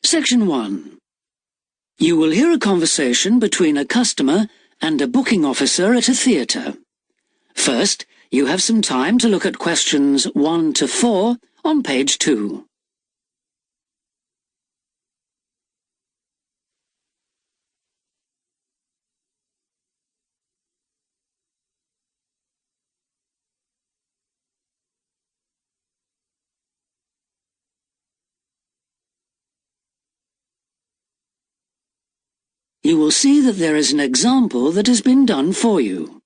Section 1. You will hear a conversation between a customer and a booking officer at a theatre. First, you have some time to look at questions 1 to 4 on page 2. You will see that there is an example that has been done for you.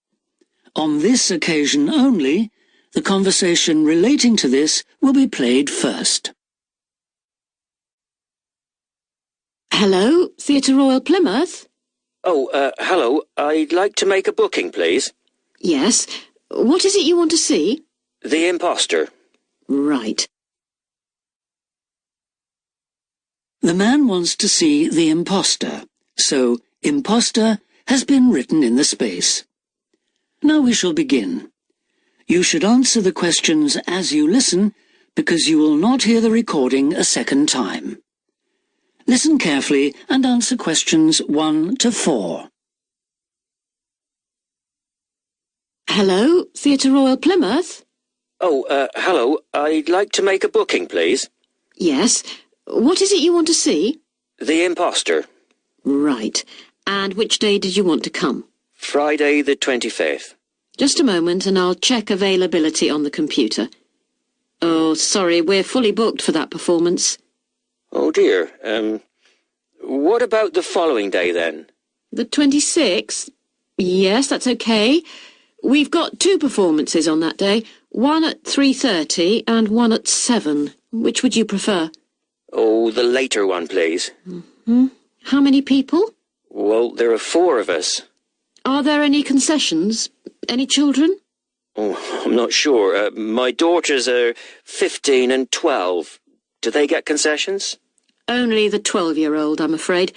On this occasion only, the conversation relating to this will be played first. Hello, Theatre Royal Plymouth? Oh, hello. I'd like to make a booking, please. Yes. What is it you want to see? The Imposter. Right. The man wants to see the imposter, so imposter has been written in the space. Now we shall begin. You should answer the questions as you listen, because you will not hear the recording a second time. Listen carefully and answer questions 1 to 4. Hello, Theatre Royal Plymouth? Oh, hello. I'd like to make a booking, please. Yes. What is it you want to see? The Imposter. Right. And which day did you want to come? Friday the 25th. Just a moment and I'll check availability on the computer. Oh, sorry, we're fully booked for that performance. Oh dear. What about the following day then? The 26th? Yes, that's okay. We've got 2 performances on that day, one at 3:30 and one at 7. Which would you prefer? Oh, the later one, please. How many people? Well, there are 4 of us. Are there any concessions? Any children? Oh, I'm not sure. My daughters are 15 and 12. Do they get concessions? Only the 12-year-old, I'm afraid.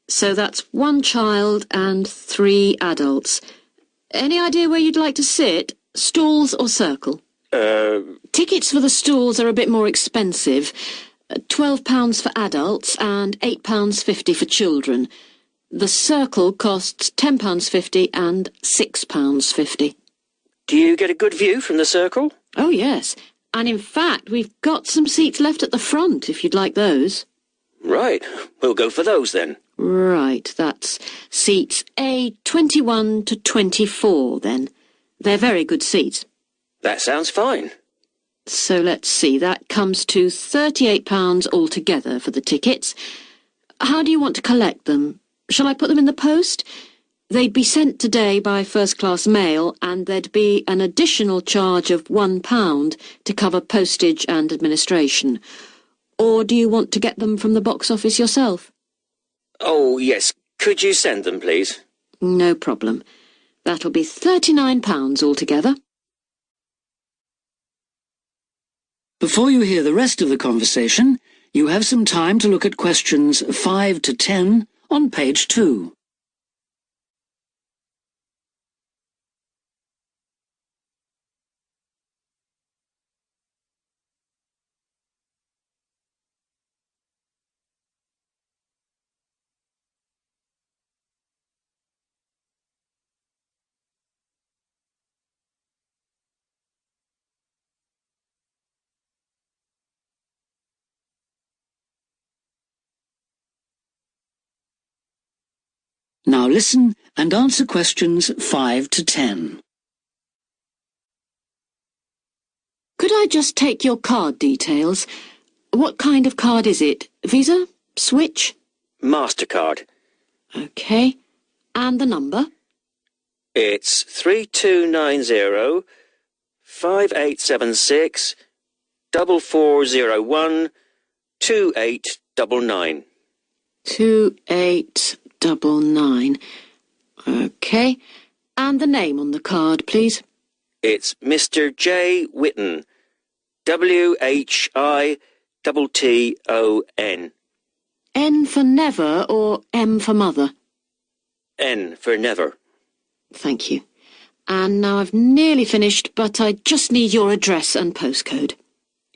So that's 1 child and 3 adults. Any idea where you'd like to sit? Stalls or circle? Tickets for the stalls are a bit more expensive. £12 for adults and £8.50 for children. The circle costs £10.50 and £6.50. Do you get a good view from the circle? Oh, yes. And in fact, we've got some seats left at the front, if you'd like those. Right. We'll go for those then. Right, that's seats A21 to 24 then. They're very good seats. That sounds fine. So let's see, that comes to £38 altogether for the tickets. How do you want to collect them? Shall I put them in the post? They'd be sent today by first-class mail, and there'd be an additional charge of £1 to cover postage and administration. Or do you want to get them from the box office yourself? Oh, yes. Could you send them, please? No problem. That'll be £39 altogether. Before you hear the rest of the conversation, you have some time to look at questions 5 to 10 on page 2. Now listen and answer questions 5 to 10. Could I just take your card details? What kind of card is it? Visa? Switch? MasterCard. OK. And the number? It's 3290 5876 4401 2899. 2899. OK. And the name on the card, please? It's Mr. J. Whitten. WHITTON. N for never or M for mother? N for never. Thank you. And now I've nearly finished, but I just need your address and postcode.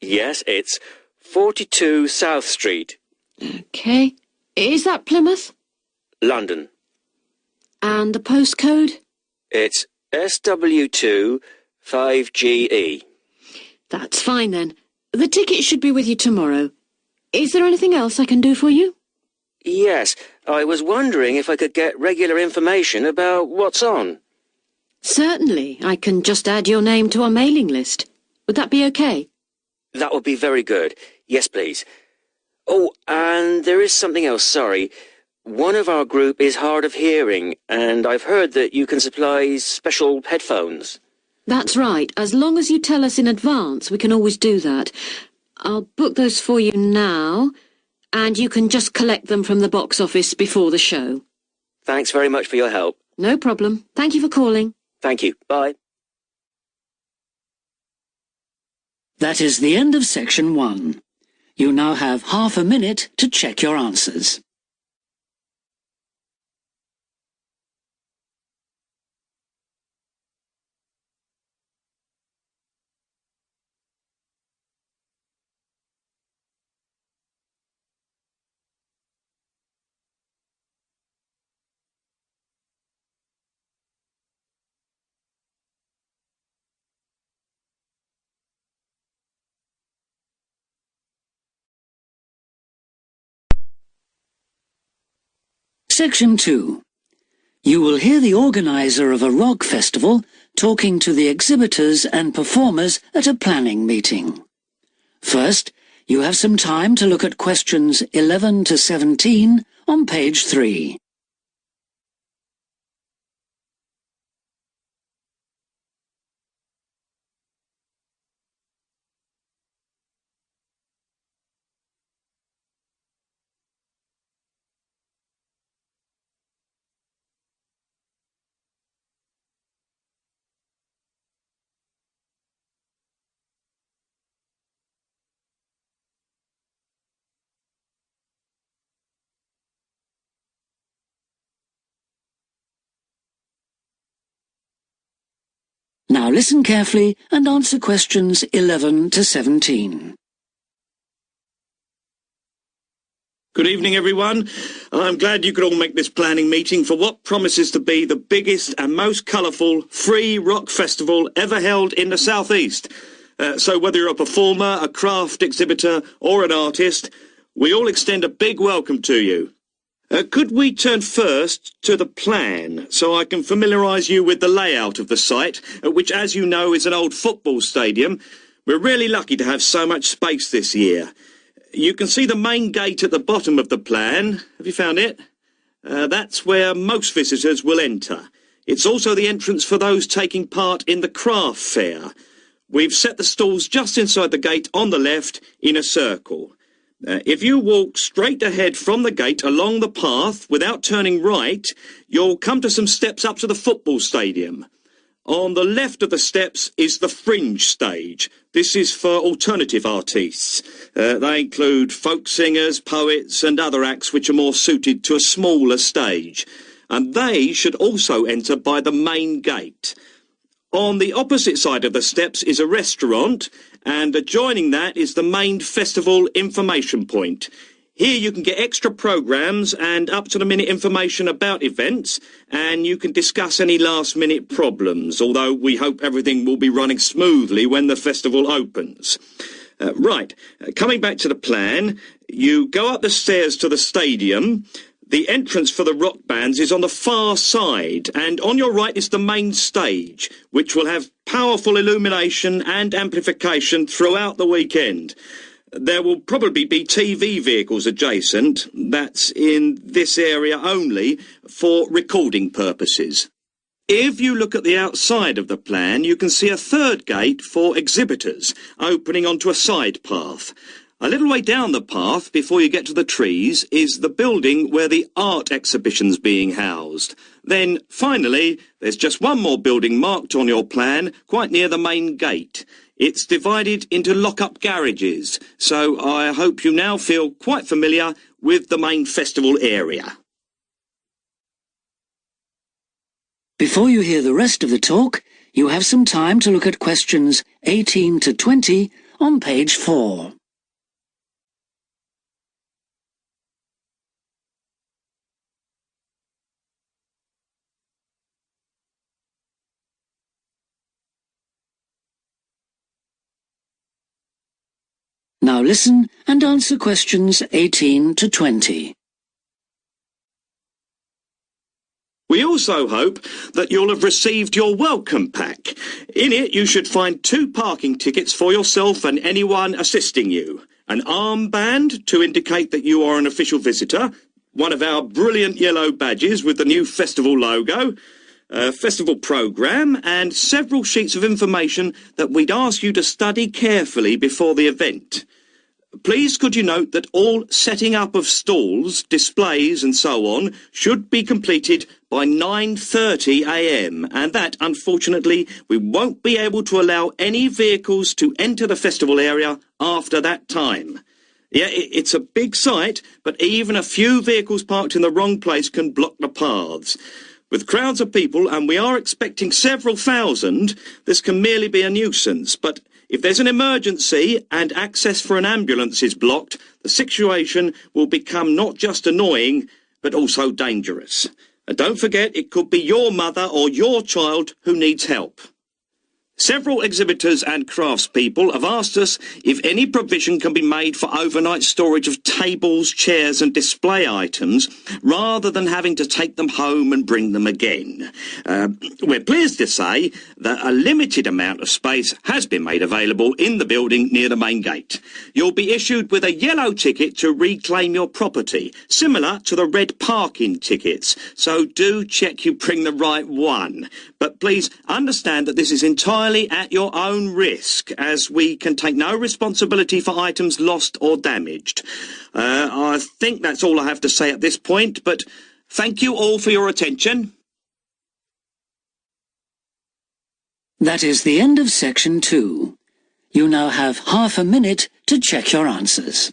Yes, it's 42 South Street. OK. Is that Plymouth? London. And the postcode? It's SW2 5GE. That's fine then. The ticket should be with you tomorrow. Is there anything else I can do for you? Yes, I was wondering if I could get regular information about what's on. Certainly. I can just add your name to our mailing list. Would that be OK? That would be very good. Yes, please. Oh, and there is something else, sorry. One of our group is hard of hearing, and I've heard that you can supply special headphones. That's right. As long as you tell us in advance, we can always do that. I'll book those for you now, and you can just collect them from the box office before the show. Thanks very much for your help. No problem. Thank you for calling. Thank you. Bye. That is the end of section 1. You now have half a minute to check your answers. Section 2. You will hear the organizer of a rock festival talking to the exhibitors and performers at a planning meeting. First, you have some time to look at questions 11 to 17 on page 3. Now listen carefully and answer questions 11 to 17. Good evening, everyone. I'm glad you could all make this planning meeting for what promises to be the biggest and most colourful free rock festival ever held in the South East. So whether you're a performer, a craft exhibitor or an artist, we all extend a big welcome to you. Could we turn first to the plan so I can familiarise you with the layout of the site, which, as you know, is an old football stadium. We're really lucky to have so much space this year. You can see the main gate at the bottom of the plan. Have you found it? That's where most visitors will enter. It's also the entrance for those taking part in the craft fair. We've set the stalls just inside the gate on the left in a circle. If you walk straight ahead from the gate along the path without turning right, you'll come to some steps up to the football stadium. On the left of the steps is the fringe stage. This is for alternative artists. They include folk singers, poets and other acts which are more suited to a smaller stage. And they should also enter by the main gate. On the opposite side of the steps is a restaurant, and adjoining that is the main festival information point. Here you can get extra programmes and up-to-the-minute information about events, and you can discuss any last-minute problems, although we hope everything will be running smoothly when the festival opens. Coming back to the plan, you go up the stairs to the stadium. The entrance for the rock bands is on the far side, and on your right is the main stage, which will have powerful illumination and amplification throughout the weekend. There will probably be TV vehicles adjacent, that's in this area only, for recording purposes. If you look at the outside of the plan, you can see a third gate for exhibitors, opening onto a side path. A little way down the path, before you get to the trees, is the building where the art exhibition's being housed. Then, finally, there's just one more building marked on your plan, quite near the main gate. It's divided into lock-up garages, so I hope you now feel quite familiar with the main festival area. Before you hear the rest of the talk, you have some time to look at questions 18 to 20 on page 4. Now listen and answer questions 18 to 20. We also hope that you'll have received your welcome pack. In it you should find 2 parking tickets for yourself and anyone assisting you, an armband to indicate that you are an official visitor, one of our brilliant yellow badges with the new festival logo, a festival programme, and several sheets of information that we'd ask you to study carefully before the event. Please could you note that all setting up of stalls, displays and so on should be completed by 9:30 a.m. and that, unfortunately, we won't be able to allow any vehicles to enter the festival area after that time. Yeah, it's a big site, but even a few vehicles parked in the wrong place can block the paths. With crowds of people, and we are expecting several thousand, this can merely be a nuisance, but if there's an emergency and access for an ambulance is blocked, the situation will become not just annoying, but also dangerous. And don't forget, it could be your mother or your child who needs help. Several exhibitors and craftspeople have asked us if any provision can be made for overnight storage of tables, chairs and display items, rather than having to take them home and bring them again. We're pleased to say that a limited amount of space has been made available in the building near the main gate. You'll be issued with a yellow ticket to reclaim your property, similar to the red parking tickets, so do check you bring the right one. But please understand that this is entirely at your own risk, as we can take no responsibility for items lost or damaged. I think that's all I have to say at this point, but thank you all for your attention. That is the end of section 2. You now have half a minute to check your answers.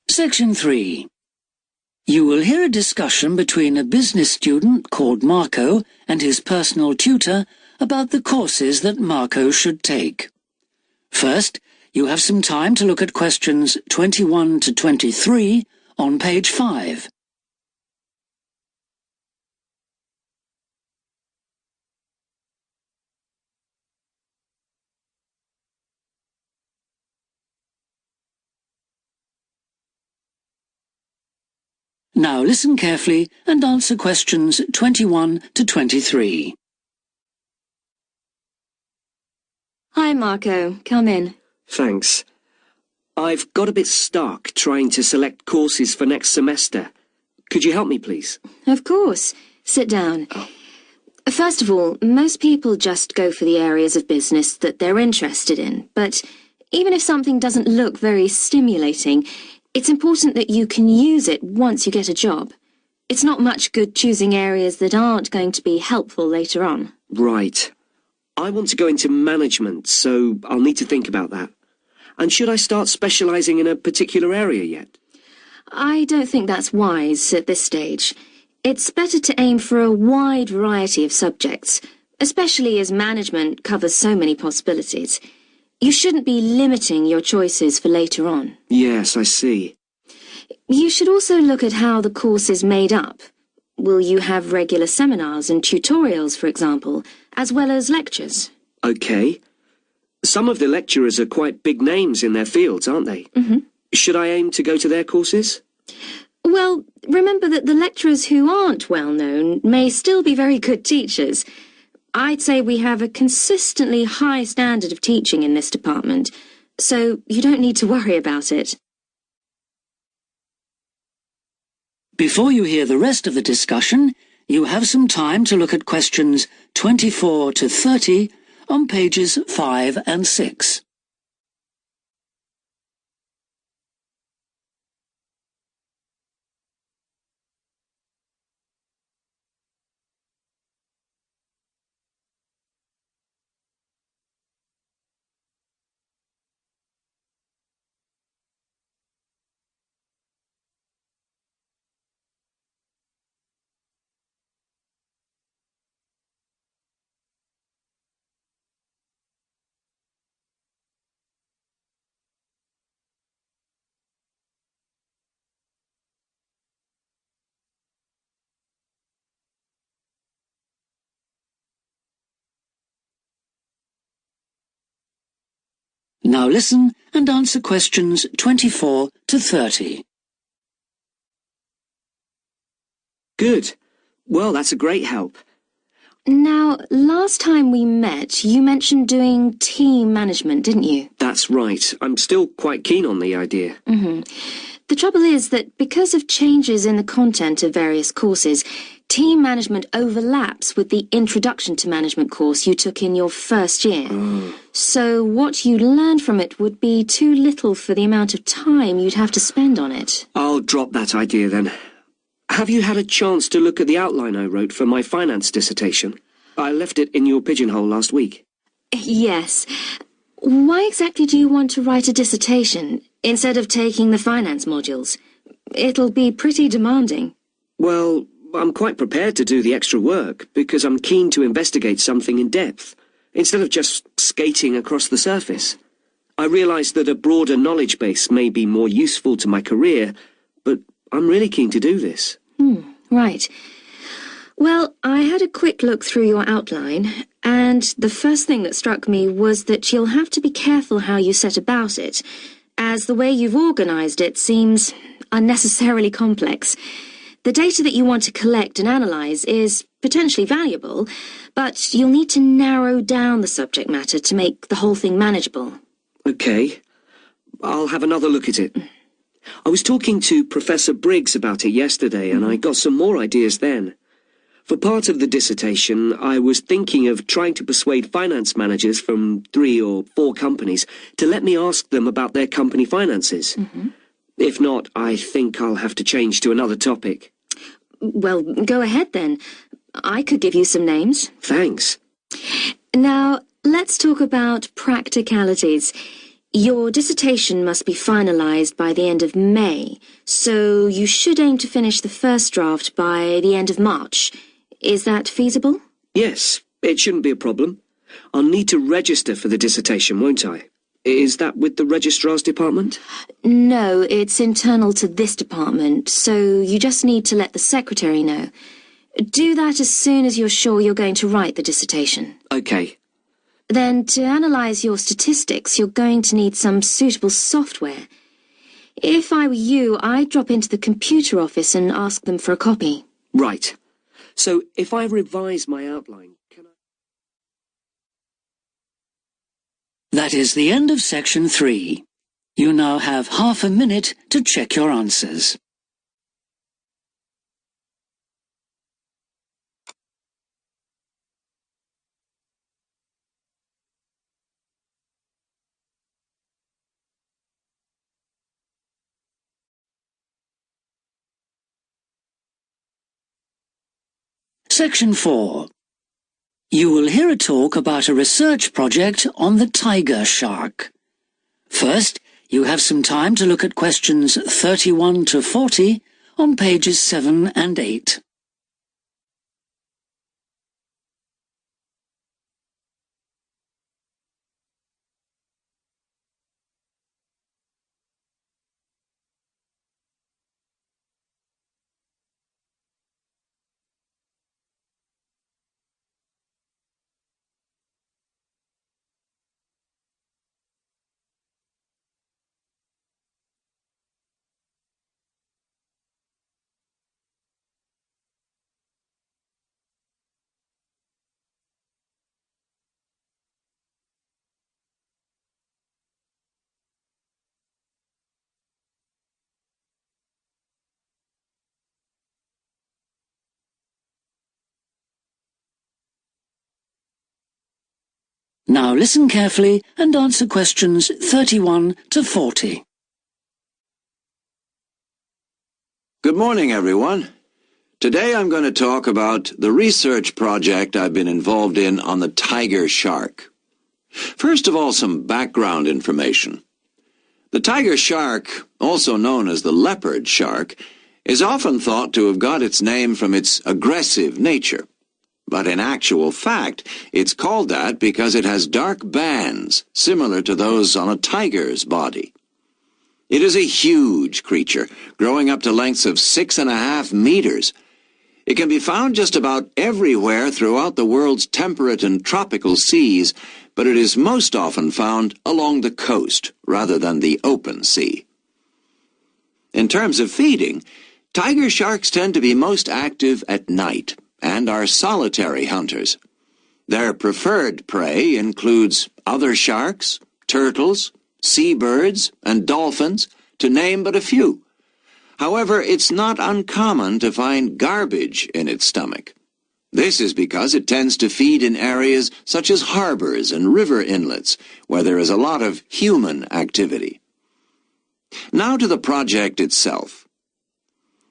Section 3. You will hear a discussion between a business student called Marco and his personal tutor about the courses that Marco should take. First, you have some time to look at questions 21 to 23 on page 5. Now listen carefully and answer questions 21 to 23. Hi, Marco. Come in. Thanks. I've got a bit stuck trying to select courses for next semester. Could you help me, please? Of course. Sit down. First of all, most people just go for the areas of business that they're interested in, but even if something doesn't look very stimulating, it's important that you can use it once you get a job. It's not much good choosing areas that aren't going to be helpful later on. Right. I want to go into management, so I'll need to think about that. And should I start specialising in a particular area yet? I don't think that's wise at this stage. It's better to aim for a wide variety of subjects, especially as management covers so many possibilities. You shouldn't be limiting your choices for later on. Yes, I see. You should also look at how the course is made up. Will you have regular seminars and tutorials, for example, as well as lectures? OK. Some of the lecturers are quite big names in their fields, aren't they? Mm-hmm. Should I aim to go to their courses? Well, remember that the lecturers who aren't well known may still be very good teachers. I'd say we have a consistently high standard of teaching in this department, so you don't need to worry about it. Before you hear the rest of the discussion, you have some time to look at questions 24 to 30 on pages 5 and 6. Now listen and answer questions 24 to 30. Good. Well, that's a great help. Now, last time we met, you mentioned doing team management, didn't you? That's right. I'm still quite keen on the idea. The trouble is that because of changes in the content of various courses, team management overlaps with the Introduction to Management course you took in your first year. So what you learned from it would be too little for the amount of time you'd have to spend on it. I'll drop that idea then. Have you had a chance to look at the outline I wrote for my finance dissertation? I left it in your pigeonhole last week. Yes. Why exactly do you want to write a dissertation instead of taking the finance modules? It'll be pretty demanding. Well, I'm quite prepared to do the extra work because I'm keen to investigate something in depth, instead of just skating across the surface. I realise that a broader knowledge base may be more useful to my career, but I'm really keen to do this. Right. Well, I had a quick look through your outline, and the first thing that struck me was that you'll have to be careful how you set about it, as the way you've organised it seems unnecessarily complex. The data that you want to collect and analyse is potentially valuable, but you'll need to narrow down the subject matter to make the whole thing manageable. Okay. I'll have another look at it. I was talking to Professor Briggs about it yesterday, and I got some more ideas then. For part of the dissertation, I was thinking of trying to persuade finance managers from 3 or 4 companies to let me ask them about their company finances. If not, I think I'll have to change to another topic. Well, go ahead then. I could give you some names. Thanks. Now, let's talk about practicalities. Your dissertation must be finalised by the end of May, so you should aim to finish the first draft by the end of March. Is that feasible? Yes, it shouldn't be a problem. I'll need to register for the dissertation, won't I? Is that with the registrar's department? No, it's internal to this department, so you just need to let the secretary know. Do that as soon as you're sure you're going to write the dissertation. Okay. Then, to analyse your statistics, you're going to need some suitable software. If I were you, I'd drop into the computer office and ask them for a copy. Right. So, if I revise my outline, can I... That is the end of section 3. You now have half a minute to check your answers. Section 4. You will hear a talk about a research project on the tiger shark. First, you have some time to look at questions 31 to 40 on pages 7 and 8. Now listen carefully and answer questions 31 to 40. Good morning, everyone. Today I'm going to talk about the research project I've been involved in on the tiger shark. First of all, some background information. The tiger shark, also known as the leopard shark, is often thought to have got its name from its aggressive nature. But in actual fact, it's called that because it has dark bands, similar to those on a tiger's body. It is a huge creature, growing up to lengths of 6.5 meters. It can be found just about everywhere throughout the world's temperate and tropical seas, but it is most often found along the coast rather than the open sea. In terms of feeding, tiger sharks tend to be most active at night and are solitary hunters. Their preferred prey includes other sharks, turtles, seabirds, and dolphins, to name but a few. However, it's not uncommon to find garbage in its stomach. This is because it tends to feed in areas such as harbors and river inlets, where there is a lot of human activity. Now to the project itself.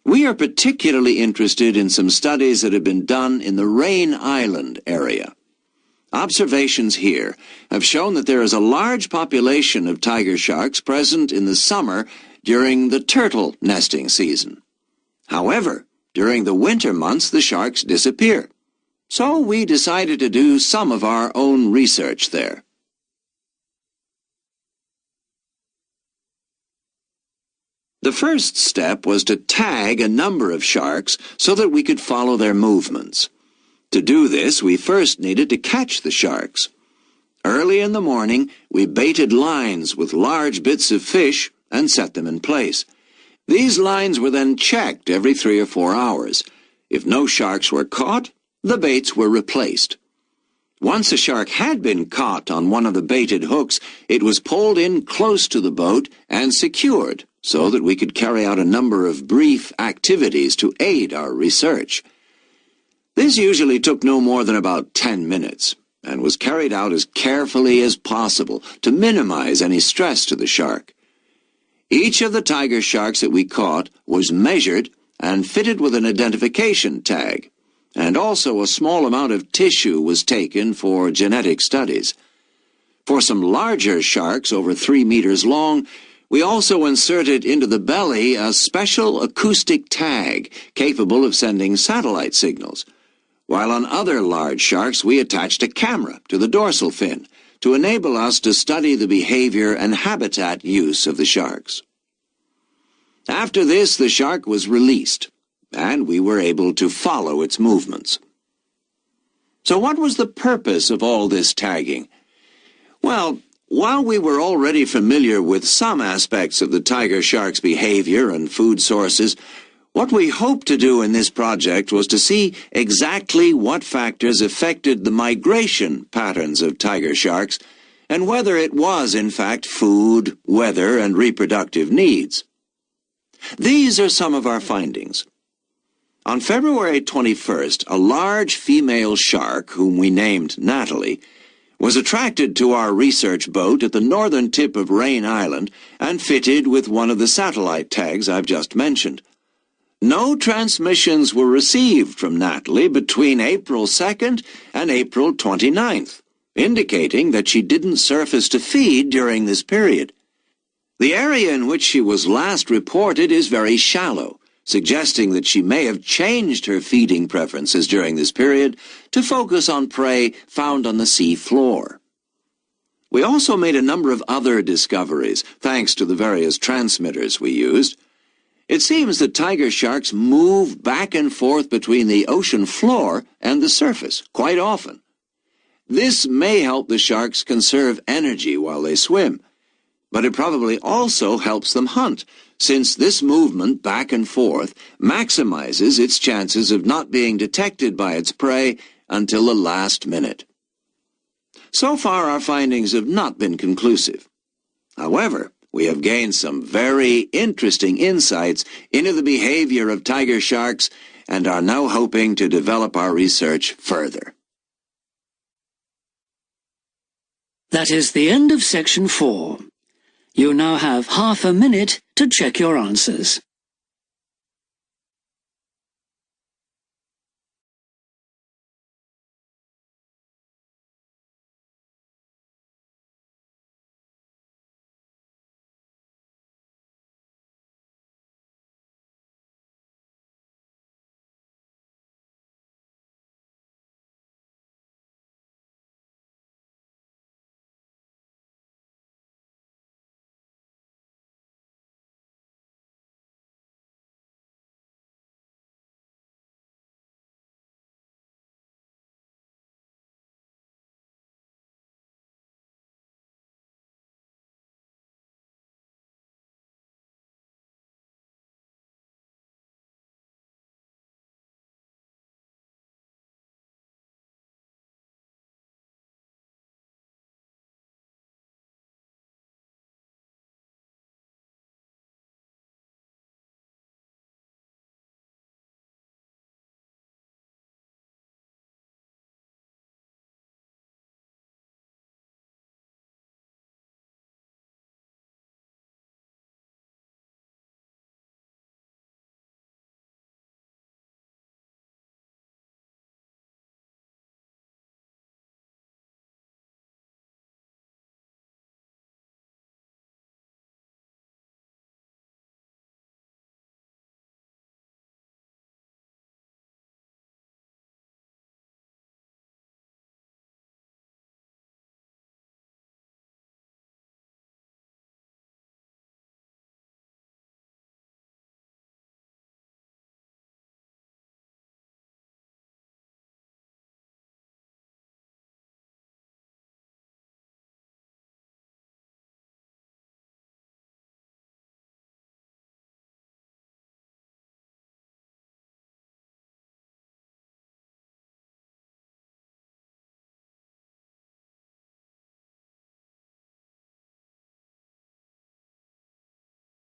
We are particularly interested in some studies that have been done in the Rain Island area. Observations here have shown that there is a large population of tiger sharks present in the summer during the turtle nesting season. However, during the winter months the sharks disappear. So we decided to do some of our own research there. The first step was to tag a number of sharks so that we could follow their movements. To do this, we first needed to catch the sharks. Early in the morning, we baited lines with large bits of fish and set them in place. These lines were then checked every 3 or 4 hours. If no sharks were caught, the baits were replaced. Once a shark had been caught on one of the baited hooks, it was pulled in close to the boat and secured so that we could carry out a number of brief activities to aid our research. This usually took no more than about 10 minutes and was carried out as carefully as possible to minimize any stress to the shark. Each of the tiger sharks that we caught was measured and fitted with an identification tag, and also a small amount of tissue was taken for genetic studies. For some larger sharks over 3 meters long, we also inserted into the belly a special acoustic tag capable of sending satellite signals, while on other large sharks we attached a camera to the dorsal fin to enable us to study the behavior and habitat use of the sharks. After this, the shark was released, and we were able to follow its movements. So what was the purpose of all this tagging? Well, while we were already familiar with some aspects of the tiger shark's behavior and food sources, what we hoped to do in this project was to see exactly what factors affected the migration patterns of tiger sharks and whether it was, in fact, food, weather, and reproductive needs. These are some of our findings. On February 21st, a large female shark, whom we named Natalie, was attracted to our research boat at the northern tip of Rain Island and fitted with one of the satellite tags I've just mentioned. No transmissions were received from Natalie between April 2nd and April 29th, indicating that she didn't surface to feed during this period. The area in which she was last reported is very shallow, suggesting that she may have changed her feeding preferences during this period to focus on prey found on the sea floor. We also made a number of other discoveries, thanks to the various transmitters we used. It seems that tiger sharks move back and forth between the ocean floor and the surface quite often. This may help the sharks conserve energy while they swim, but it probably also helps them hunt, since this movement back and forth maximizes its chances of not being detected by its prey until the last minute. So far, our findings have not been conclusive. However, we have gained some very interesting insights into the behavior of tiger sharks and are now hoping to develop our research further. That is the end of section 4. You now have half a minute to check your answers.